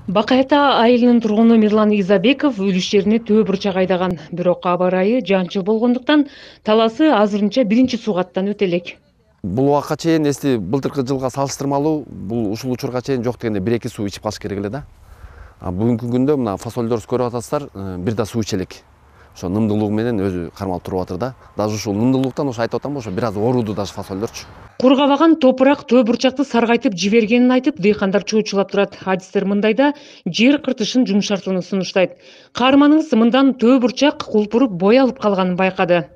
Бакай Ата айылынын тургуну Мирлан Изабеков үй иштерине төө бурчак айдаган. Бирок аба ырайы жанчыл болгондуктан таласы азырынча биринчи сугаттан өтө элек. Бул убакка чейин эсти былтыркы жылга салыштырмалуу бул ушул учурга чейин жок дегенде 1-2 суу ичип калыш керек эле да. Бүгүнкү күндө мына фасолдорду көрүп атасыздар, бир да суу иче элек. Ошо нымдуулугу менен өзү кармалып туруп атыр да. Даже ушул нымдуулуктан ошо айтып атам, ошо бир аз ооруду даже фасолдорчу. Кургабаган топурак төө бурчакты саргайтып жибергенин айтып, дыйкандар чоочулап турат. Адистер мындайда жер кыртышын жумшартууну сунуштайт. Каарманыбыз мындан төө бурчак кулпуруп бой алып калганын байкады.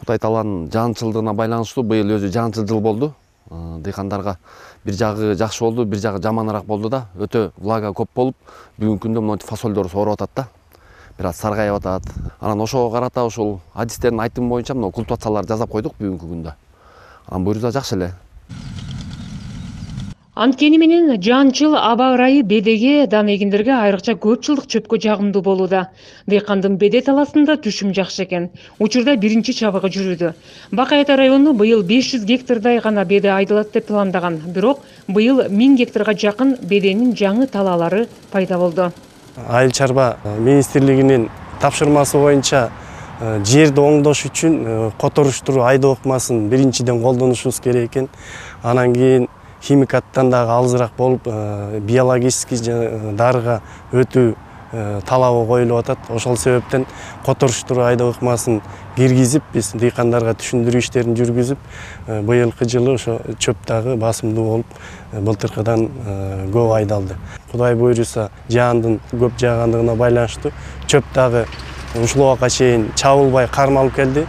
Кудай тааланын жаанчылдыгына байланыштуу быйыл өзү жаанчыл жыл болду. Дыйкандарга бир жагы жакшы болду, бир жагы жаманыраак болду да. Өтө влага көп болуп, бүгүнкү күндө монтип фасолдор ооруп атат да. Бир аз саргайып атат. Анан ошого карата ушул адистердин айтымы боюнча мына культивациялар жасап койдук бүгүнкү күндө. Анан буюрса жакшы эле. Анткени менен жаанчыл аба ырайы бедеге, дан эгиндерге айрыкча көп жылдык чөпкө жагымдуу болууда. Дыйкандын беде таласында түшүм жакшы экен. Учурда биринчи чабыгы жүрүүдө. Бакай Ата району быйыл 500 гектардай гана беде айдалат деп пландаган. Бирок быйыл 1000 гектарга жакын беденин жаңы талаалары пайда болду. Айыл чарба министрлигинин тапшырмасы боюнча жерди оңдош үчүн которуштуруу айдоо ыкмасын биринчиден колдонушубуз керек экен. Анан кийин химикаттан дагы алысыраак болуп, биологический дарыга өтүү талабы коюлуп атат. Ошол себептен которуштуруу айдоо ыкмасын киргизип, биз дыйкандарга түшүндүрүү иштерин жүргүзүп, быйылкы жылы ошо чөп дагы басымдуу болуп, былтыркыдан көп айдалды. Кудай буйруса, жаандын көп жаагандыгына байланыштуу чөп дагы ушул убакка чейин чабылбай кармалып келди.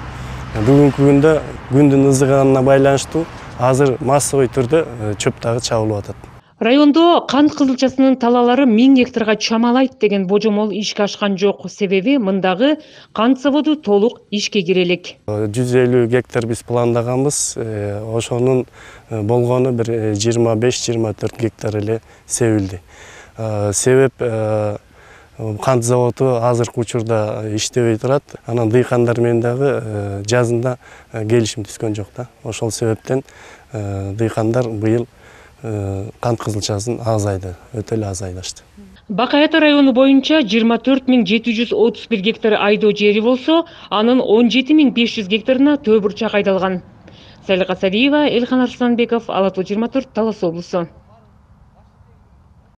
Бүгүнкү күндө күндүн ызыганына байланыштуу азыр массовый түрдө чөп дагы чабылып атат. Райондо кант кызылчасынын талаалары 1000 гектарга чамалайт деген божомол ишке ашкан жок. Себеби мындагы кант заводу толук ишке кире элек. 150 гектар биз пландаганбыз. Ошонун болгону бир 25-24 гектар эле себилди. Себеп кант заводу азыркы учурда иштебей турат. Анан дыйкандар менен дагы жазында келишим түзгөн жок да. Ошол себептен дыйкандар быйыл кант кызылчасын азайды, өтө эле азайдашты. Бакай Ата району боюнча 24731 гектар айдоо жери болсо, анын 17500 гектарына төө бурчак айдалган. Салика Садиева, Элхан Арсланбеков, Ала Тоо 24, Талас облусу.